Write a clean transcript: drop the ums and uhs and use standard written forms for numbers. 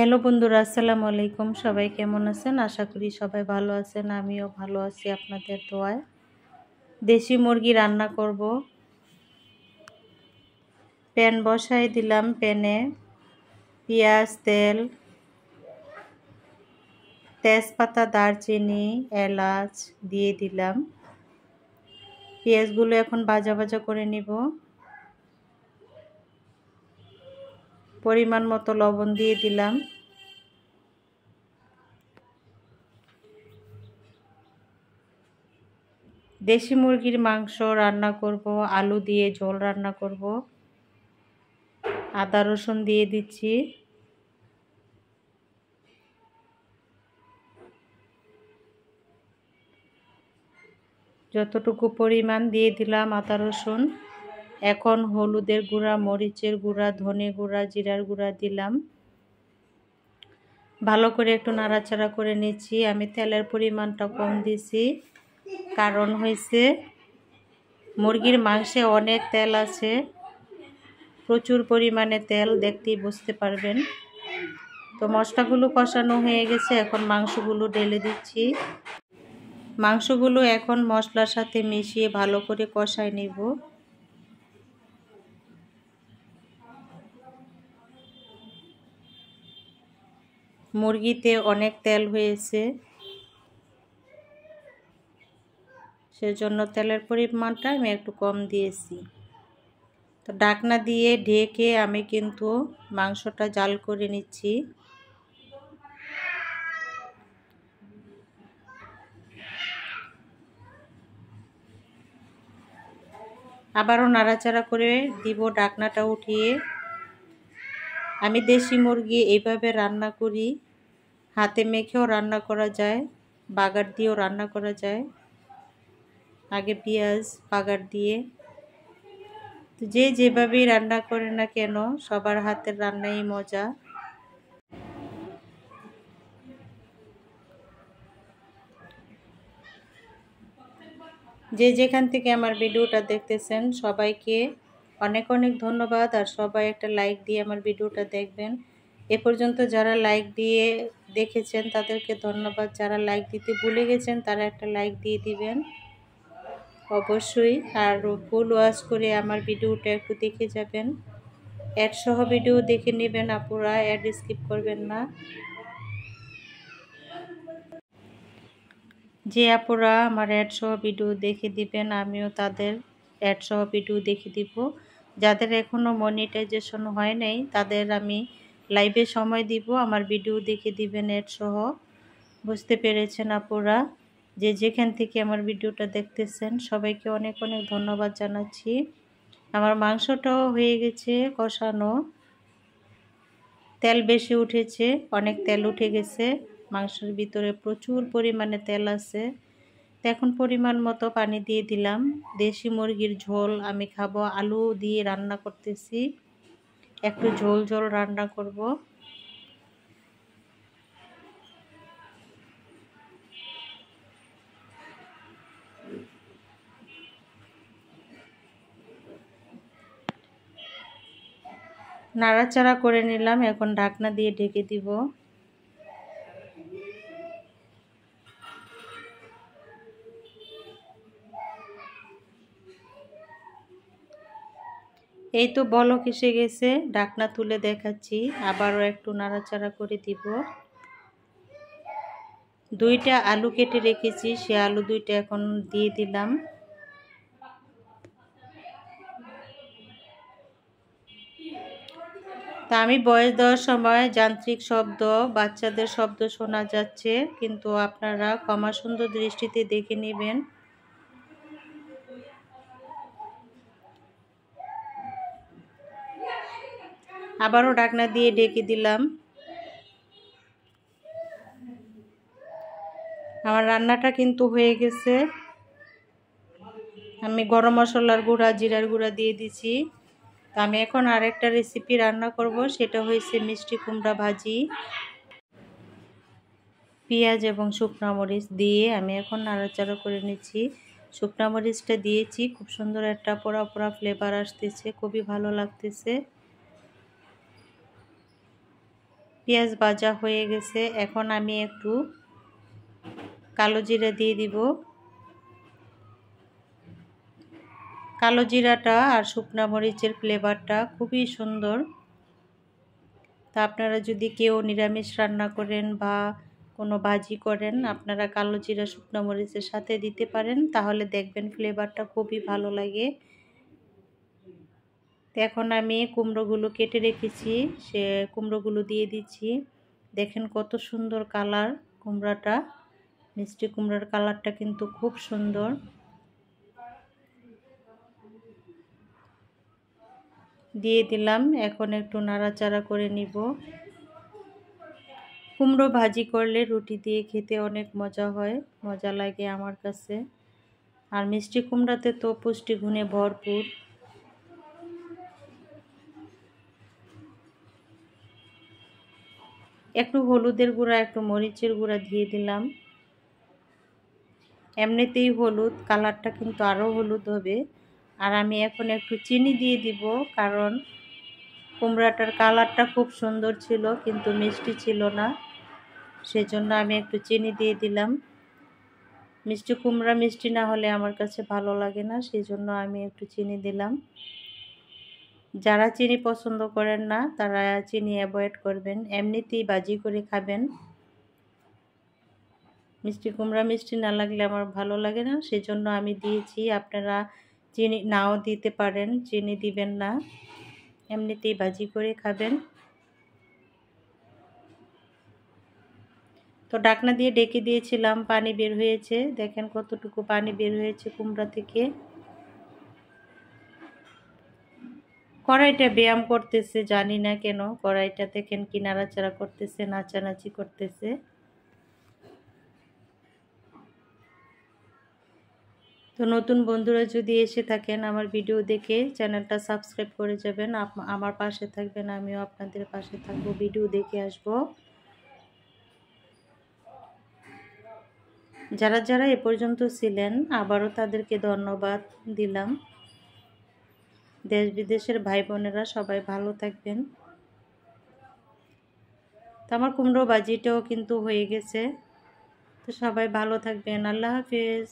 Hello বন্ধুরা, আসসালামু আলাইকুম। সবাই কেমন আছেন? আশা করি সবাই ভালো আছেন। আমিও ভালো আছি আপনাদের দোয়ায়। দেশি মুরগি রান্না করব। প্যান বসাই দিলাম। প্যানে পেঁয়াজ, তেল, তেজপাতা, দারচিনি, এলাচ দিয়ে দিলাম। পেঁয়াজগুলো এখন ভাজা ভাজা করে নিব। পরিমাণ মতো লবণ দিয়ে দিলাম। দেশি মুরগির মাংস রান্না করব, আলু দিয়ে ঝোল রান্না করব। আদা রসুন দিয়ে দিচ্ছি। যতটুকু পরিমাণ দিয়ে দিলাম আদা রসুন। এখন হলুদের গুঁড়া, মরিচের গুঁড়া, ধনে গুঁড়া, জিরার গুঁড়া দিলাম। ভালো করে একটু নাড়াচাড়া করে নিচ্ছি। আমি তেলের পরিমাণটা কম দিছি, কারণ হয়েছে মুরগির মাংসে অনেক তেল আছে, প্রচুর পরিমাণে তেল, দেখতেই বুঝতে পারবেন। তো মশলাগুলো কষানো হয়ে গেছে, এখন মাংসগুলো ঢেলে দিচ্ছি। মাংসগুলো এখন মশলার সাথে মিশিয়ে ভালো করে কষায় নিব। মুরগিতে অনেক তেল হয়েছে, সেজন্য তেলের পরিমাণটা আমি একটু কম দিয়েছি। তো ঢাকনা দিয়ে ঢেকে আমি কিন্তু মাংসটা জাল করে নিচ্ছি। আবারও নাড়াচাড়া করে দিব ঢাকনাটা উঠিয়ে। আমি দেশি মুরগি এইভাবে রান্না করি। হাতে মেখেও রান্না করা যায়, বাগার দিয়েও রান্না করা যায়। আগে পেঁয়াজ বাগার দিয়ে, তো যে যেভাবেই রান্না করে না কেন, সবার হাতের রান্নাই মজা। যে যেখান থেকে আমার ভিডিওটা দেখতেছেন সবাইকে অনেক অনেক ধন্যবাদ। আর সবাই একটা লাইক দিয়ে আমার ভিডিওটা দেখবেন। এ পর্যন্ত যারা লাইক দিয়ে দেখেছেন তাদেরকে ধন্যবাদ। যারা লাইক দিতে ভুলে গেছেন তারা একটা লাইক দিয়ে দিবেন অবশ্যই। আর ফুল ওয়াচ করে আমার ভিডিওটা একটু দেখে যাবেন। অ্যাড সহ ভিডিও দেখে নেবেন আপুরা, অ্যাড স্কিপ করবেন না। যে আপুরা আমার অ্যাড সহ ভিডিও দেখে দিবেন, আমিও তাদের অ্যাড সহ ভিডিও দেখে দিব। যাদের এখনও মনিটাইজেশন হয় নাই তাদের আমি লাইভে সময় দিব, আমার ভিডিও দেখে দিবেন অ্যাড সহ। বুঝতে পেরেছেন আপুরা? যে যেখান থেকে আমার ভিডিওটা দেখতেছেন সবাইকে অনেক অনেক ধন্যবাদ জানাচ্ছি। আমার মাংসটাও হয়ে গেছে কষানো, তেল বেশি উঠেছে, অনেক তেল উঠে গেছে। মাংসের ভিতরে প্রচুর পরিমাণে তেল আছে। তো এখন পরিমাণ মতো পানি দিয়ে দিলাম। দেশি মুরগির ঝোল আমি খাবো, আলু দিয়ে রান্না করতেছি, একটু ঝোল ঝোল রান্না করব। নাড়াচাড়া করে নিলাম, এখন ঢাকনা দিয়ে ঢেকে দিব। এই তো বলক এসে গেছে, ঢাকনা তুলে দেখাচ্ছি। আবারও একটু নাড়াচাড়া করে দিব। দুইটা আলু কেটে রেখেছি, সে আলু দুইটা এখন দিয়ে দিলাম। তা আমি ভয়েস দেওয়ার সময় যান্ত্রিক শব্দ, বাচ্চাদের শব্দ শোনা যাচ্ছে, কিন্তু আপনারা ক্ষমা সুন্দর দৃষ্টিতে দেখে নেবেন। আবারও ঢাকনা দিয়ে ঢেকে দিলাম। আমার রান্নাটা কিন্তু হয়ে গেছে। আমি গরম মশলার গুঁড়া, জিরার গুঁড়া দিয়ে দিছি। আমি এখন আরেকটা রেসিপি রান্না করব, সেটা হয়েছে মিষ্টি কুমড়া ভাজি। পেঁয়াজ এবং শুকনো মরিচ দিয়ে আমি এখন নাড়াচাড়া করে নিচ্ছি। শুকনো মরিচটা দিয়েছি, খুব সুন্দর একটা পোড়া পোড়া ফ্লেভার আসতেছে, খুবই ভালো লাগতেছে। পেঁয়াজ ভাজা হয়ে গেছে, এখন আমি একটু কালো জিরা দিয়ে দিব। কালো জিরাটা আর শুকনা মরিচের ফ্লেভারটা খুবই সুন্দর। তা আপনারা যদি কেউ নিরামিষ রান্না করেন বা কোনো ভাজি করেন, আপনারা কালো জিরা শুকনো মরিচের সাথে দিতে পারেন, তাহলে দেখবেন ফ্লেভারটা খুবই ভালো লাগে। এখন আমি কুমড়োগুলো কেটে রেখেছি, সে কুমড়োগুলো দিয়ে দিচ্ছি। দেখেন কত সুন্দর কালার কুমড়াটা, মিষ্টি কুমড়ার কালারটা কিন্তু খুব সুন্দর। দিয়ে দিলাম, এখন একটু নাড়াচাড়া করে নিব। কুমড়ো ভাজি করলে রুটি দিয়ে খেতে অনেক মজা হয়, মজা লাগে আমার কাছে। আর মিষ্টি কুমড়াতে তো পুষ্টিগুণে ভরপুর। একটু হলুদের গুঁড়া, একটু মরিচের গুঁড়া দিয়ে দিলাম। এমনিতেই হলুদ, কালারটা কিন্তু আরও হলুদ হবে। আর আমি এখন একটু চিনি দিয়ে দিব, কারণ কুমড়াটার কালারটা খুব সুন্দর ছিল কিন্তু মিষ্টি ছিল না, সেজন্য আমি একটু চিনি দিয়ে দিলাম। মিষ্টি কুমড়া মিষ্টি না হলে আমার কাছে ভালো লাগে না, সেজন্য আমি একটু চিনি দিলাম। যারা চিনি পছন্দ করেন না তারা চিনি অ্যাভয়েড করবেন, এমনিতেই ভাজি করে খাবেন। মিষ্টি কুমড়া মিষ্টি না লাগলে আমার ভালো লাগে না, সেজন্য আমি দিয়েছি। আপনারা চিনি নাও দিতে পারেন, চিনি দিবেন না, এমনিতেই ভাজি করে খাবেন। তো ঢাকনা দিয়ে ঢেকে দিয়েছিলাম, পানি বের হয়েছে, দেখেন কতটুকু পানি বের হয়েছে কুমড়া থেকে। কড়াইটা ব্যায়াম করতেছে, জানি না কেন কড়াইটা দেখেন কি নাড়াচাড়া করতেছে, নাচানাচি করতেছে। তো নতুন বন্ধুরা যদি এসে থাকেন আমার ভিডিও দেখে, চ্যানেলটা সাবস্ক্রাইব করে যাবেন, আমার পাশে থাকবেন, আমিও আপনাদের পাশে থাকবো, ভিডিও দেখে আসব। যারা যারা এ পর্যন্ত ছিলেন আবারও তাদেরকে ধন্যবাদ দিলাম। দেশ বিদেশের ভাই বোনেরা সবাই ভালো থাকবেন। তো আমার কুমড়ো ভাজিটাও কিন্তু হয়ে গেছে। তো সবাই ভালো থাকবেন, আল্লাহ হাফেজ।